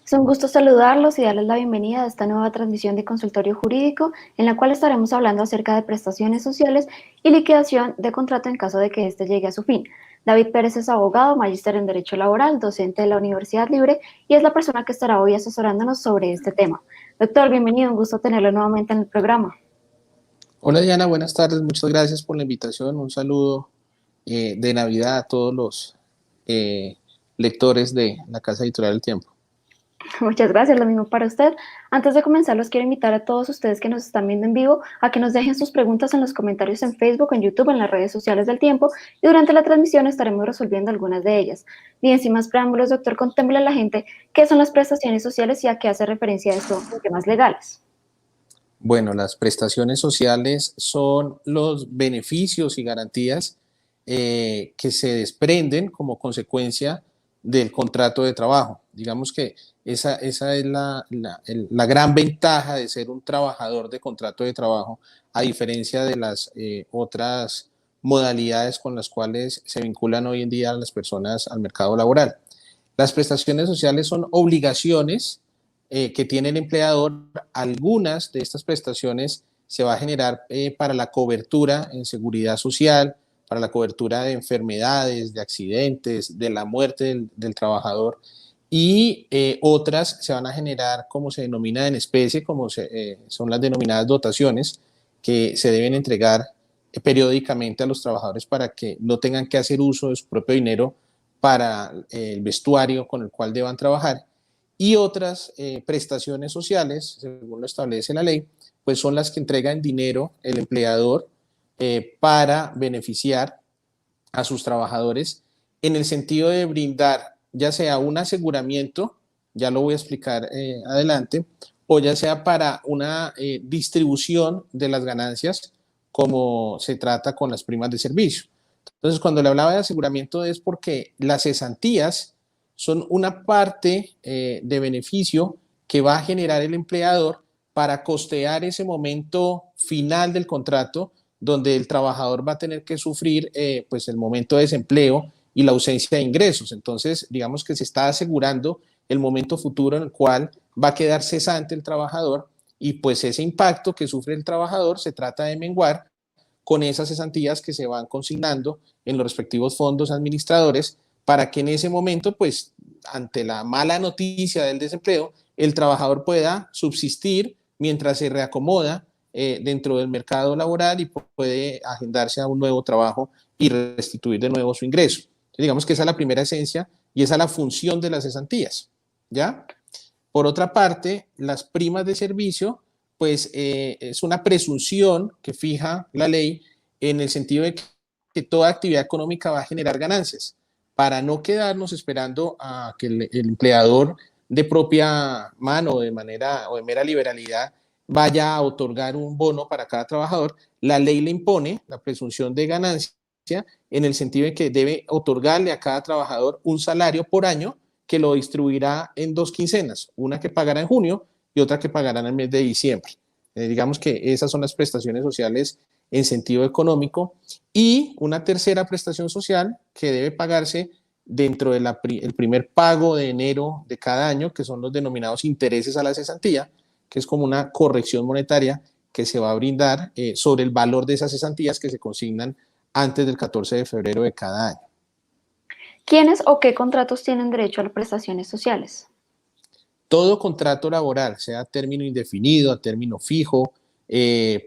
Es un gusto saludarlos y darles la bienvenida a esta nueva transmisión de Consultorio Jurídico, en la cual estaremos hablando acerca de prestaciones sociales y liquidación de contrato en caso de que éste llegue a su fin. David Pérez es abogado, magíster en Derecho Laboral, docente de la Universidad Libre y es la persona que estará hoy asesorándonos sobre este tema. Doctor, bienvenido, un gusto tenerlo nuevamente en el programa. Hola Diana, buenas tardes, muchas gracias por la invitación. Un saludo de Navidad a todos los eh, lectores de la Casa Editorial del Tiempo. Muchas gracias, lo mismo para usted. Antes de comenzar, los quiero invitar a todos ustedes que nos están viendo en vivo a que nos dejen sus preguntas en los comentarios en Facebook, en YouTube, en las redes sociales del Tiempo, y durante la transmisión estaremos resolviendo algunas de ellas. Bien, sin más preámbulos, doctor, contémosle a la gente qué son las prestaciones sociales y a qué hace referencia esto en temas legales. Bueno, las prestaciones sociales son los beneficios y garantías que se desprenden como consecuencia del contrato de trabajo. Digamos que esa es la gran ventaja de ser un trabajador de contrato de trabajo, a diferencia de las otras modalidades con las cuales se vinculan hoy en día las personas al mercado laboral. Las prestaciones sociales son obligaciones que tiene el empleador. Algunas de estas prestaciones se va a generar para la cobertura en seguridad social, para la cobertura de enfermedades, de accidentes, de la muerte del trabajador, y otras se van a generar, como se denomina en especie, son las denominadas dotaciones, que se deben entregar periódicamente a los trabajadores para que no tengan que hacer uso de su propio dinero para el vestuario con el cual deban trabajar. Y otras prestaciones sociales, según lo establece la ley, pues son las que entrega en dinero el empleador para beneficiar a sus trabajadores en el sentido de brindar ya sea un aseguramiento, ya lo voy a explicar adelante, o ya sea para una distribución de las ganancias, como se trata con las primas de servicio. Entonces, cuando le hablaba de aseguramiento es porque las cesantías son una parte de beneficio que va a generar el empleador para costear ese momento final del contrato donde el trabajador va a tener que sufrir pues el momento de desempleo y la ausencia de ingresos. Entonces, digamos que se está asegurando el momento futuro en el cual va a quedar cesante el trabajador y pues ese impacto que sufre el trabajador se trata de menguar con esas cesantías que se van consignando en los respectivos fondos administradores para que en ese momento, pues, ante la mala noticia del desempleo, el trabajador pueda subsistir mientras se reacomoda dentro del mercado laboral y puede agendarse a un nuevo trabajo y restituir de nuevo su ingreso. Entonces, digamos que esa es la primera esencia y esa es la función de las cesantías, ¿ya? Por otra parte, las primas de servicio, pues es una presunción que fija la ley en el sentido de que toda actividad económica va a generar ganancias, para no quedarnos esperando a que el empleador de propia mano, de manera o de mera liberalidad, vaya a otorgar un bono para cada trabajador. La ley le impone la presunción de ganancia en el sentido de que debe otorgarle a cada trabajador un salario por año que lo distribuirá en dos quincenas, una que pagará en junio y otra que pagará en el mes de diciembre. Digamos que esas son las prestaciones sociales en sentido económico, y una tercera prestación social que debe pagarse dentro del primer pago de enero de cada año, que son los denominados intereses a la cesantía, que es como una corrección monetaria que se va a brindar sobre el valor de esas cesantías que se consignan antes del 14 de febrero de cada año. ¿Quiénes o qué contratos tienen derecho a las prestaciones sociales? Todo contrato laboral, sea a término indefinido, a término fijo,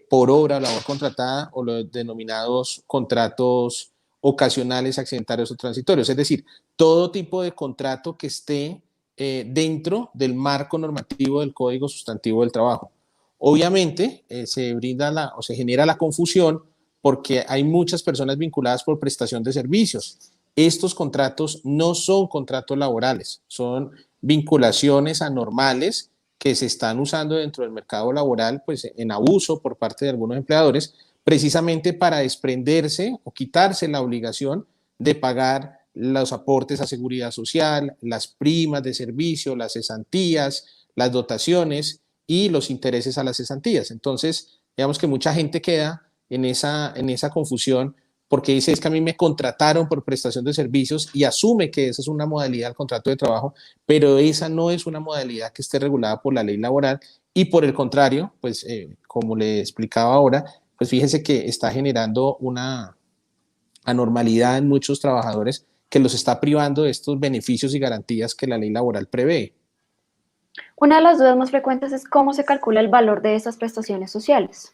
por obra o labor contratada, o los denominados contratos ocasionales, accidentarios o transitorios. Es decir, todo tipo de contrato que esté dentro del marco normativo del Código Sustantivo del Trabajo. Obviamente, se brinda o se genera la confusión porque hay muchas personas vinculadas por prestación de servicios. Estos contratos no son contratos laborales, son vinculaciones anormales que se están usando dentro del mercado laboral, pues en abuso por parte de algunos empleadores, precisamente para desprenderse o quitarse la obligación de pagar los aportes a seguridad social, las primas de servicio, las cesantías, las dotaciones y los intereses a las cesantías. Entonces, digamos que mucha gente queda en esa confusión porque dice es que a mí me contrataron por prestación de servicios y asume que esa es una modalidad del contrato de trabajo, pero esa no es una modalidad que esté regulada por la ley laboral y por el contrario, pues como le explicaba ahora, pues fíjese que está generando una anormalidad en muchos trabajadores que los está privando de estos beneficios y garantías que la ley laboral prevé. Una de las dudas más frecuentes es cómo se calcula el valor de esas prestaciones sociales.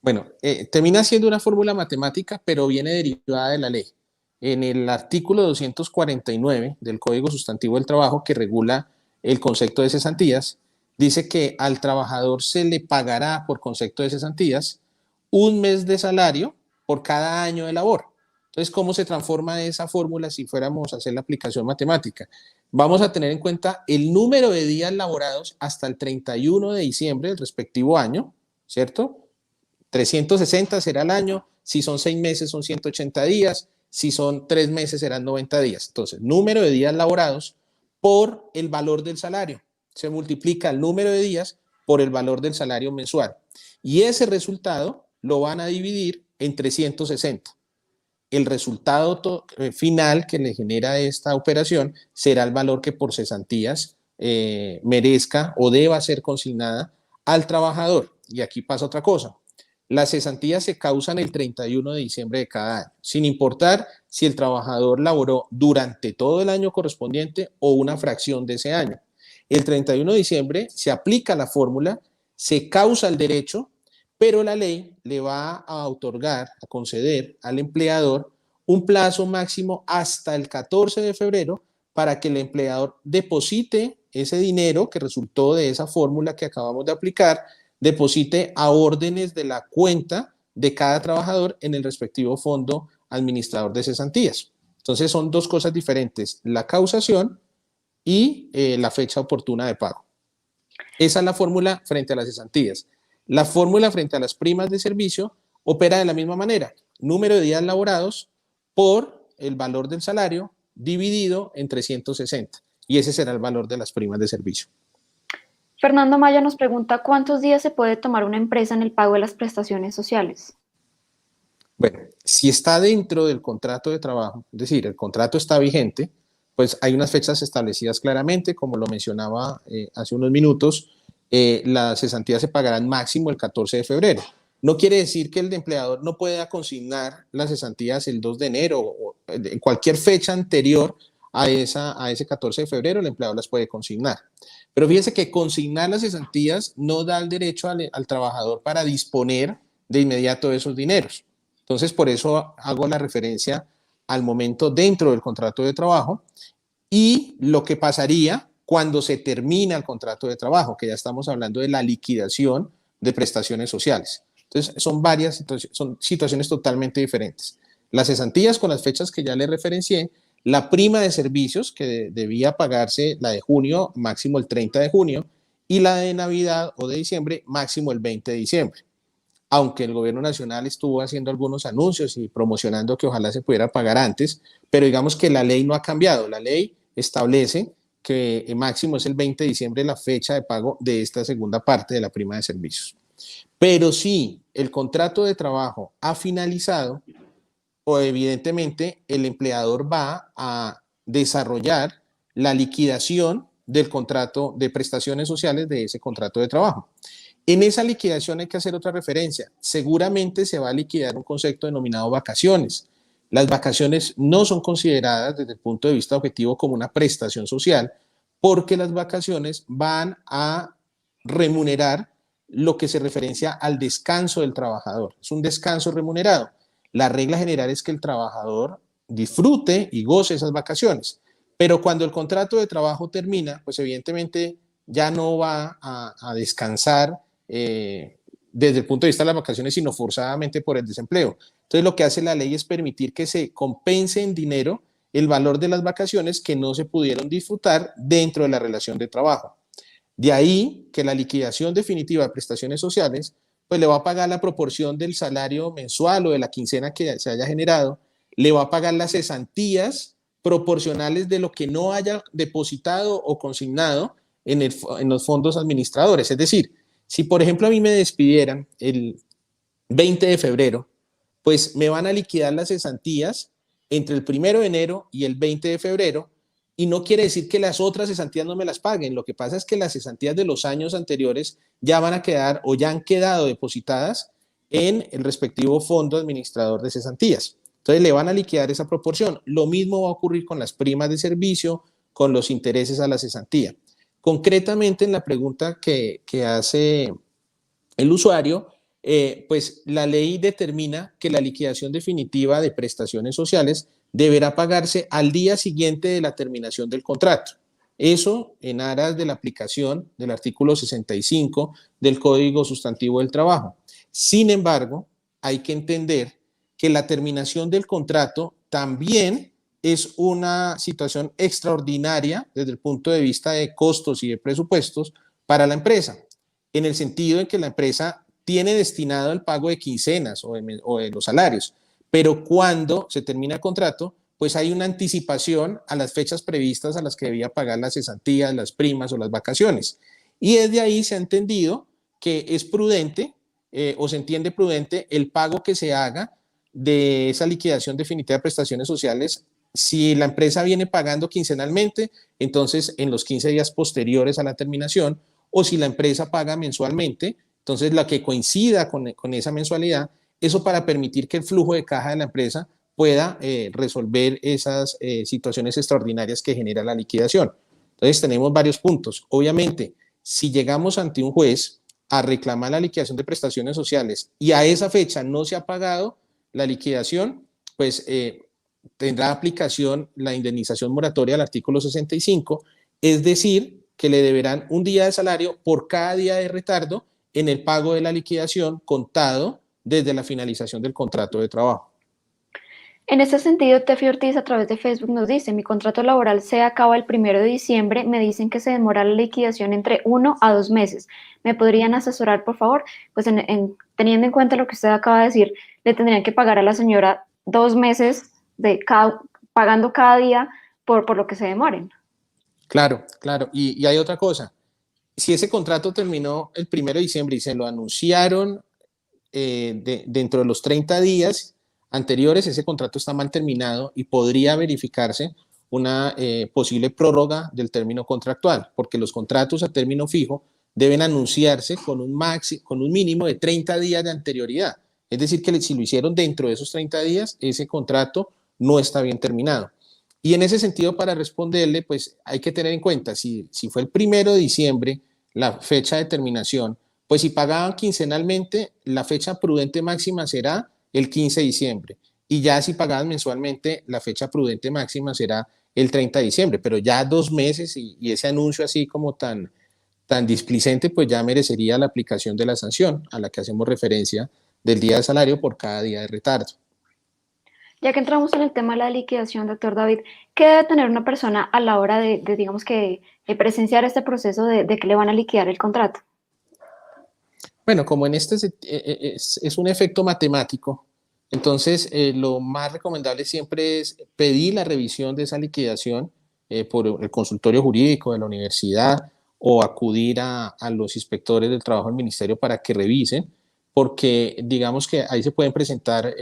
Bueno, termina siendo una fórmula matemática, pero viene derivada de la ley. En el artículo 249 del Código Sustantivo del Trabajo, que regula el concepto de cesantías, dice que al trabajador se le pagará por concepto de cesantías un mes de salario por cada año de labor. Entonces, ¿cómo se transforma esa fórmula si fuéramos a hacer la aplicación matemática? Vamos a tener en cuenta el número de días laborados hasta el 31 de diciembre del respectivo año, ¿cierto? 360 será el año, si son 6 meses son 180 días, si son 3 meses serán 90 días. Entonces, número de días laborados por el valor del salario. Se multiplica el número de días por el valor del salario mensual. Y ese resultado lo van a dividir en 360. El resultado final que le genera esta operación será el valor que por cesantías merezca o deba ser consignada al trabajador. Y aquí pasa otra cosa. Las cesantías se causan el 31 de diciembre de cada año, sin importar si el trabajador laboró durante todo el año correspondiente o una fracción de ese año. El 31 de diciembre se aplica la fórmula, se causa el derecho, pero la ley le va a otorgar, a conceder al empleador un plazo máximo hasta el 14 de febrero para que el empleador deposite ese dinero que resultó de esa fórmula que acabamos de aplicar, deposite a órdenes de la cuenta de cada trabajador en el respectivo fondo administrador de cesantías. Entonces son dos cosas diferentes, la causación y la fecha oportuna de pago. Esa es la fórmula frente a las cesantías. La fórmula frente a las primas de servicio opera de la misma manera, número de días laborados por el valor del salario dividido en 360 y ese será el valor de las primas de servicio. Fernando Maya nos pregunta cuántos días se puede tomar una empresa en el pago de las prestaciones sociales. Bueno, si está dentro del contrato de trabajo, es decir, el contrato está vigente, pues hay unas fechas establecidas claramente, como lo mencionaba hace unos minutos, las cesantías se pagarán máximo el 14 de febrero. No quiere decir que el empleador no pueda consignar las cesantías el 2 de enero o en cualquier fecha anterior a ese 14 de febrero, el empleador las puede consignar. Pero fíjese que consignar las cesantías no da el derecho al trabajador para disponer de inmediato de esos dineros. Entonces, por eso hago la referencia al momento dentro del contrato de trabajo y lo que pasaría cuando se termina el contrato de trabajo, que ya estamos hablando de la liquidación de prestaciones sociales. Entonces, son situaciones totalmente diferentes. Las cesantías con las fechas que ya le referencié, la prima de servicios que debía pagarse, la de junio, máximo el 30 de junio, y la de Navidad o de diciembre, máximo el 20 de diciembre. Aunque el gobierno nacional estuvo haciendo algunos anuncios y promocionando que ojalá se pudiera pagar antes, pero digamos que la ley no ha cambiado. La ley establece que el máximo es el 20 de diciembre la fecha de pago de esta segunda parte de la prima de servicios. Pero si el contrato de trabajo ha finalizado, o evidentemente el empleador va a desarrollar la liquidación del contrato de prestaciones sociales de ese contrato de trabajo. En esa liquidación hay que hacer otra referencia. Seguramente se va a liquidar un concepto denominado vacaciones. Las vacaciones no son consideradas desde el punto de vista objetivo como una prestación social porque las vacaciones van a remunerar lo que se referencia al descanso del trabajador. Es un descanso remunerado. La regla general es que el trabajador disfrute y goce esas vacaciones, pero cuando el contrato de trabajo termina, pues evidentemente ya no va a descansar desde el punto de vista de las vacaciones, sino forzadamente por el desempleo. Entonces lo que hace la ley es permitir que se compense en dinero el valor de las vacaciones que no se pudieron disfrutar dentro de la relación de trabajo. De ahí que la liquidación definitiva de prestaciones sociales pues le va a pagar la proporción del salario mensual o de la quincena que se haya generado, le va a pagar las cesantías proporcionales de lo que no haya depositado o consignado en los fondos administradores. Es decir, si por ejemplo a mí me despidieran el 20 de febrero, pues me van a liquidar las cesantías entre el 1 de enero y el 20 de febrero, y no quiere decir que las otras cesantías no me las paguen. Lo que pasa es que las cesantías de los años anteriores ya van a quedar o ya han quedado depositadas en el respectivo fondo administrador de cesantías. Entonces le van a liquidar esa proporción. Lo mismo va a ocurrir con las primas de servicio, con los intereses a la cesantía. Concretamente, en la pregunta que hace el usuario, pues la ley determina que la liquidación definitiva de prestaciones sociales deberá pagarse al día siguiente de la terminación del contrato. Eso en aras de la aplicación del artículo 65 del Código Sustantivo del Trabajo. Sin embargo, hay que entender que la terminación del contrato también es una situación extraordinaria desde el punto de vista de costos y de presupuestos para la empresa, en el sentido en que la empresa tiene destinado el pago de quincenas o de los salarios, pero cuando se termina el contrato, pues hay una anticipación a las fechas previstas a las que debía pagar las cesantías, las primas o las vacaciones. Y desde ahí se ha entendido que es prudente o se entiende prudente el pago que se haga de esa liquidación definitiva de prestaciones sociales. Si la empresa viene pagando quincenalmente, entonces en los 15 días posteriores a la terminación, o si la empresa paga mensualmente, entonces la que coincida con esa mensualidad, eso para permitir que el flujo de caja de la empresa pueda resolver esas situaciones extraordinarias que genera la liquidación. Entonces tenemos varios puntos. Obviamente, si llegamos ante un juez a reclamar la liquidación de prestaciones sociales y a esa fecha no se ha pagado la liquidación, pues tendrá aplicación la indemnización moratoria del artículo 65, es decir, que le deberán un día de salario por cada día de retardo en el pago de la liquidación contado desde la finalización del contrato de trabajo. En este sentido, Tefi Ortiz a través de Facebook nos dice: mi contrato laboral se acaba el 1 de diciembre, me dicen que se demora la liquidación entre 1 a 2 meses. ¿Me podrían asesorar, por favor? Pues teniendo en cuenta lo que usted acaba de decir, le tendrían que pagar a la señora 2 meses pagando cada día por lo que se demoren. Claro, claro. Y hay otra cosa. Si ese contrato terminó el 1 de diciembre y se lo anunciaron dentro de los 30 días anteriores, ese contrato está mal terminado y podría verificarse una posible prórroga del término contractual, porque los contratos a término fijo deben anunciarse con un mínimo de 30 días de anterioridad. Es decir, que si lo hicieron dentro de esos 30 días, ese contrato no está bien terminado. Y en ese sentido, para responderle, pues hay que tener en cuenta, si fue el 1 de diciembre la fecha de terminación, pues si pagaban quincenalmente, la fecha prudente máxima será el 15 de diciembre. Y ya si pagaban mensualmente, la fecha prudente máxima será el 30 de diciembre. Pero ya 2 meses y ese anuncio así como tan displicente, pues ya merecería la aplicación de la sanción a la que hacemos referencia del día de salario por cada día de retardo. Ya que entramos en el tema de la liquidación, doctor David, ¿qué debe tener una persona a la hora de digamos que, presenciar este proceso de que le van a liquidar el contrato? Bueno, como en este es un efecto matemático, entonces lo más recomendable siempre es pedir la revisión de esa liquidación por el consultorio jurídico de la universidad o acudir a los inspectores del trabajo del ministerio para que revisen, porque digamos que ahí se pueden presentar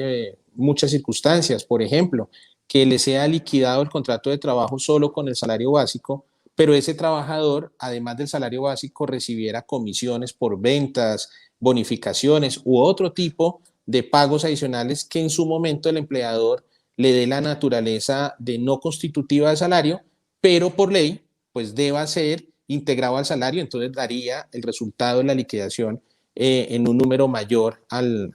muchas circunstancias. Por ejemplo, que le sea liquidado el contrato de trabajo solo con el salario básico, pero ese trabajador, además del salario básico, recibiera comisiones por ventas, bonificaciones u otro tipo de pagos adicionales que en su momento el empleador le dé la naturaleza de no constitutiva de salario, pero por ley, pues deba ser integrado al salario, entonces daría el resultado de la liquidación en un número mayor al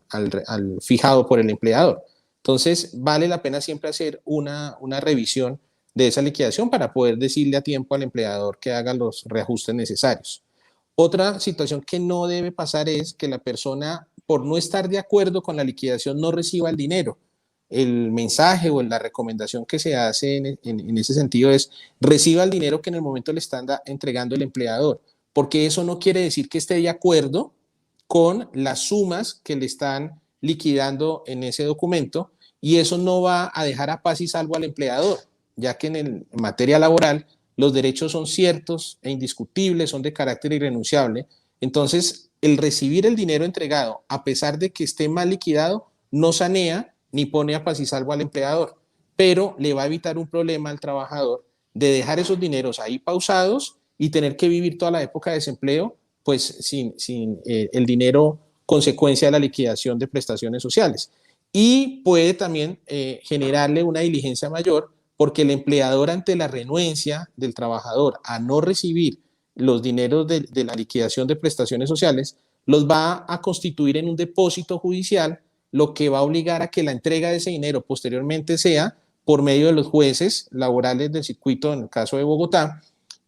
fijado por el empleador. Entonces, vale la pena siempre hacer una revisión de esa liquidación para poder decirle a tiempo al empleador que haga los reajustes necesarios. Otra situación que no debe pasar es que la persona, por no estar de acuerdo con la liquidación, no reciba el dinero. El mensaje o la recomendación que se hace en ese sentido es: reciba el dinero que en el momento le está entregando el empleador, porque eso no quiere decir que esté de acuerdo con las sumas que le están liquidando en ese documento, y eso no va a dejar a paz y salvo al empleador, ya que en materia laboral los derechos son ciertos e indiscutibles, son de carácter irrenunciable. Entonces, el recibir el dinero entregado, a pesar de que esté mal liquidado, no sanea ni pone a paz y salvo al empleador, pero le va a evitar un problema al trabajador de dejar esos dineros ahí pausados y tener que vivir toda la época de desempleo pues sin el dinero consecuencia de la liquidación de prestaciones sociales. Y puede también generarle una diligencia mayor porque el empleador, ante la renuencia del trabajador a no recibir los dineros de la liquidación de prestaciones sociales, los va a constituir en un depósito judicial, lo que va a obligar a que la entrega de ese dinero posteriormente sea por medio de los jueces laborales del circuito, en el caso de Bogotá,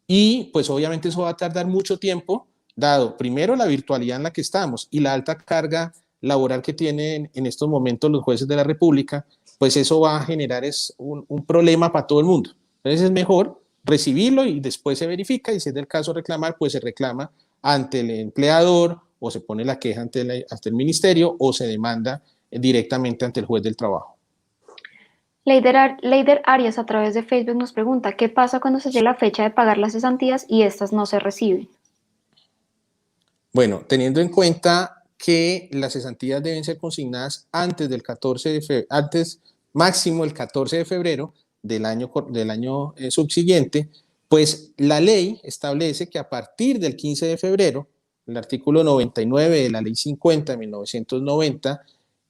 y pues obviamente eso va a tardar mucho tiempo, dado primero la virtualidad en la que estamos y la alta carga laboral que tienen en estos momentos los jueces de la República, pues eso va a generar un problema para todo el mundo. Entonces es mejor recibirlo y después se verifica, y si es del caso reclamar, pues se reclama ante el empleador o se pone la queja ante el ministerio o se demanda directamente ante el juez del trabajo. Leider Arias a través de Facebook nos pregunta, ¿qué pasa cuando se llega la fecha de pagar las cesantías y estas no se reciben? Bueno, teniendo en cuenta que las cesantías deben ser consignadas antes del 14 de febrero, antes máximo el 14 de febrero del año subsiguiente, pues la ley establece que a partir del 15 de febrero, el artículo 99 de la ley 50 de 1990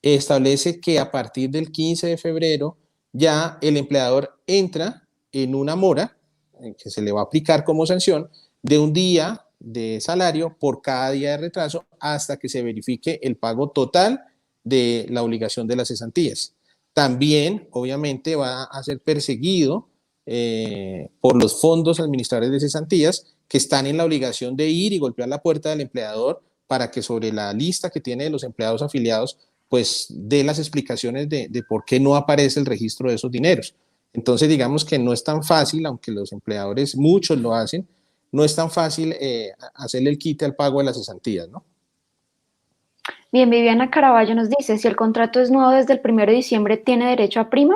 establece que a partir del 15 de febrero ya el empleador entra en una mora que se le va a aplicar como sanción de un día de salario por cada día de retraso hasta que se verifique el pago total de la obligación de las cesantías. También, obviamente, va a ser perseguido por los fondos administradores de cesantías que están en la obligación de ir y golpear la puerta del empleador para que sobre la lista que tiene de los empleados afiliados, pues dé las explicaciones de por qué no aparece el registro de esos dineros. Entonces, digamos que no es tan fácil, aunque los empleadores, muchos lo hacen, no es tan fácil hacerle el quite al pago de las cesantías, ¿no? Bien, Viviana Caraballo nos dice, si el contrato es nuevo desde el 1 de diciembre, ¿tiene derecho a prima?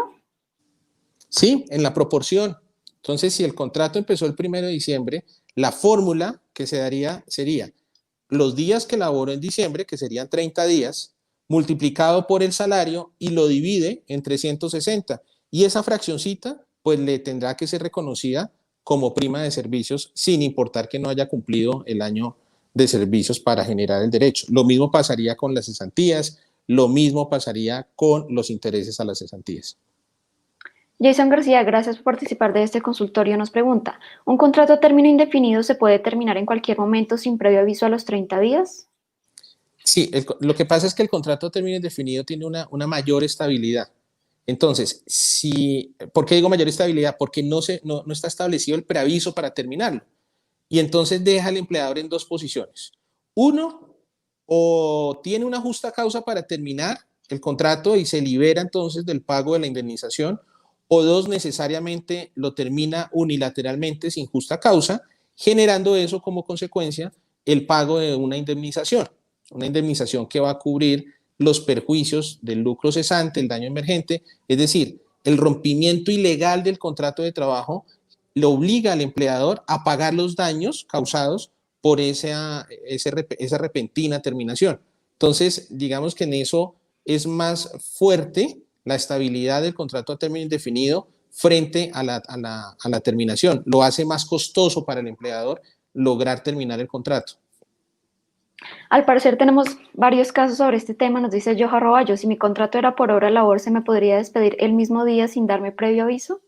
Sí, en la proporción. Entonces, si el contrato empezó el 1 de diciembre, la fórmula que se daría sería los días que laboró en diciembre, que serían 30 días, multiplicado por el salario y lo divide en 360. Y esa fraccioncita, pues le tendrá que ser reconocida como prima de servicios sin importar que no haya cumplido el año de servicios para generar el derecho. Lo mismo pasaría con las cesantías, lo mismo pasaría con los intereses a las cesantías. Jason García, gracias por participar de este consultorio, nos pregunta, ¿un contrato a término indefinido se puede terminar en cualquier momento sin previo aviso a los 30 días? Sí, lo que pasa es que el contrato a término indefinido tiene una mayor estabilidad. Entonces, ¿por qué digo mayor estabilidad? Porque no está establecido el preaviso para terminarlo. Y entonces deja al empleador en dos posiciones. Uno, o tiene una justa causa para terminar el contrato y se libera entonces del pago de la indemnización, o dos, necesariamente lo termina unilateralmente sin justa causa, generando eso como consecuencia el pago de una indemnización que va a cubrir los perjuicios del lucro cesante, el daño emergente, es decir, el rompimiento ilegal del contrato de trabajo le obliga al empleador a pagar los daños causados por esa repentina terminación. Entonces, digamos que en eso es más fuerte la estabilidad del contrato a término indefinido frente a la terminación. Lo hace más costoso para el empleador lograr terminar el contrato. Al parecer tenemos varios casos sobre este tema, nos dice Joja Roballo, si mi contrato era por hora labor, ¿se me podría despedir el mismo día sin darme previo aviso?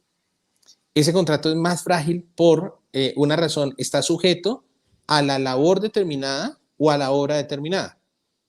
Ese contrato es más frágil por una razón, está sujeto a la labor determinada o a la hora determinada.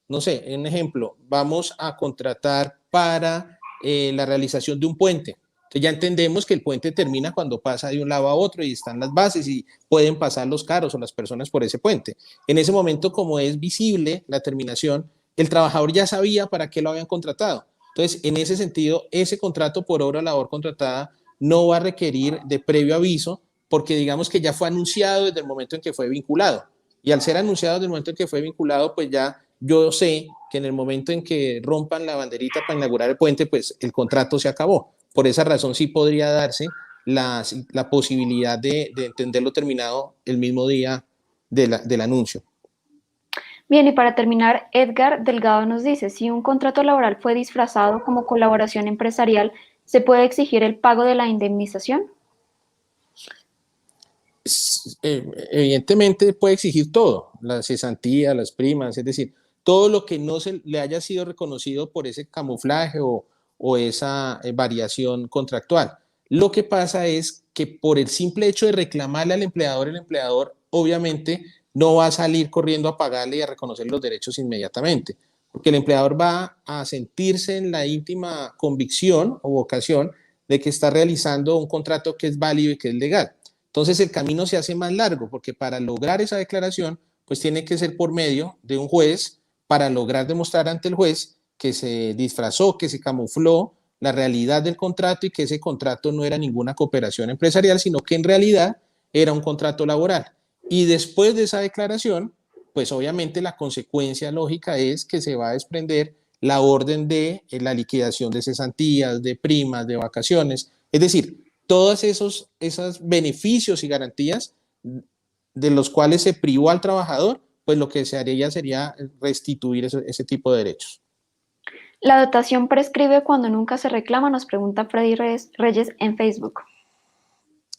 No sé, un ejemplo, vamos a contratar para la realización de un puente. Entonces ya entendemos que el puente termina cuando pasa de un lado a otro y están las bases y pueden pasar los carros o las personas por ese puente. En ese momento, como es visible la terminación, el trabajador ya sabía para qué lo habían contratado. Entonces, en ese sentido, ese contrato por hora labor contratada no va a requerir de previo aviso porque digamos que ya fue anunciado desde el momento en que fue vinculado. Y al ser anunciado desde el momento en que fue vinculado, pues ya yo sé que en el momento en que rompan la banderita para inaugurar el puente, pues el contrato se acabó. Por esa razón sí podría darse la posibilidad de entenderlo terminado el mismo día del anuncio. Bien, y para terminar, Edgar Delgado nos dice, si un contrato laboral fue disfrazado como colaboración empresarial, ¿se puede exigir el pago de la indemnización? Evidentemente puede exigir todo, la cesantía, las primas, es decir, todo lo que no se le haya sido reconocido por ese camuflaje o esa variación contractual. Lo que pasa es que por el simple hecho de reclamarle al empleador, el empleador obviamente no va a salir corriendo a pagarle y a reconocer los derechos inmediatamente, porque el empleador va a sentirse en la íntima convicción o vocación de que está realizando un contrato que es válido y que es legal. Entonces el camino se hace más largo porque para lograr esa declaración, pues tiene que ser por medio de un juez para lograr demostrar ante el juez que se disfrazó, que se camufló la realidad del contrato y que ese contrato no era ninguna cooperación empresarial, sino que en realidad era un contrato laboral. Y después de esa declaración, pues obviamente la consecuencia lógica es que se va a desprender la orden de la liquidación de cesantías, de primas, de vacaciones, es decir, todos esos beneficios y garantías de los cuales se privó al trabajador, pues lo que se haría sería restituir ese tipo de derechos. La dotación prescribe cuando nunca se reclama, nos pregunta Freddy Reyes en Facebook.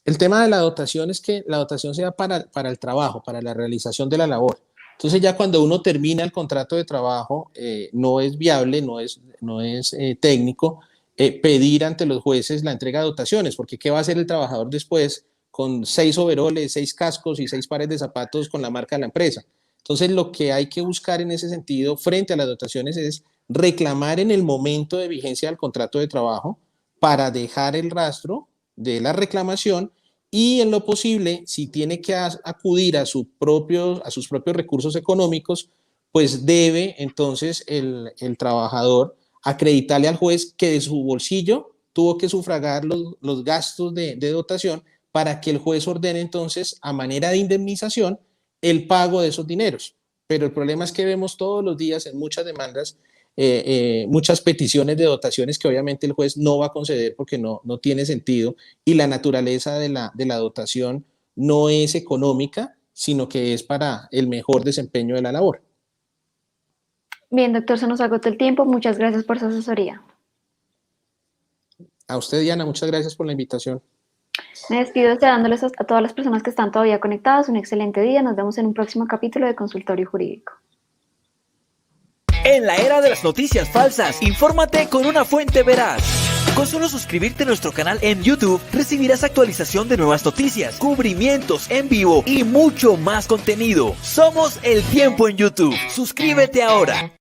El tema de la dotación es que la dotación sea para el trabajo, para la realización de la labor. Entonces ya cuando uno termina el contrato de trabajo, no es viable, no es técnico pedir ante los jueces la entrega de dotaciones, porque ¿qué va a hacer el trabajador después con 6 overoles, 6 cascos y 6 pares de zapatos con la marca de la empresa? Entonces lo que hay que buscar en ese sentido frente a las dotaciones es reclamar en el momento de vigencia del contrato de trabajo para dejar el rastro de la reclamación y en lo posible, si tiene que acudir a sus propios recursos económicos, pues debe entonces el trabajador acreditarle al juez que de su bolsillo tuvo que sufragar los gastos de dotación para que el juez ordene entonces a manera de indemnización el pago de esos dineros. Pero el problema es que vemos todos los días en muchas demandas muchas peticiones de dotaciones que obviamente el juez no va a conceder porque no tiene sentido y la naturaleza de la dotación no es económica, sino que es para el mejor desempeño de la labor. Bien, doctor, se nos agotó el tiempo. Muchas gracias por su asesoría. A usted, Diana, muchas gracias por la invitación. Me despido deseándoles a todas las personas que están todavía conectadas un excelente día. Nos vemos en un próximo capítulo de Consultorio Jurídico. En la era de las noticias falsas, infórmate con una fuente veraz. Con solo suscribirte a nuestro canal en YouTube, recibirás actualización de nuevas noticias, cubrimientos en vivo y mucho más contenido. Somos El Tiempo en YouTube. Suscríbete ahora.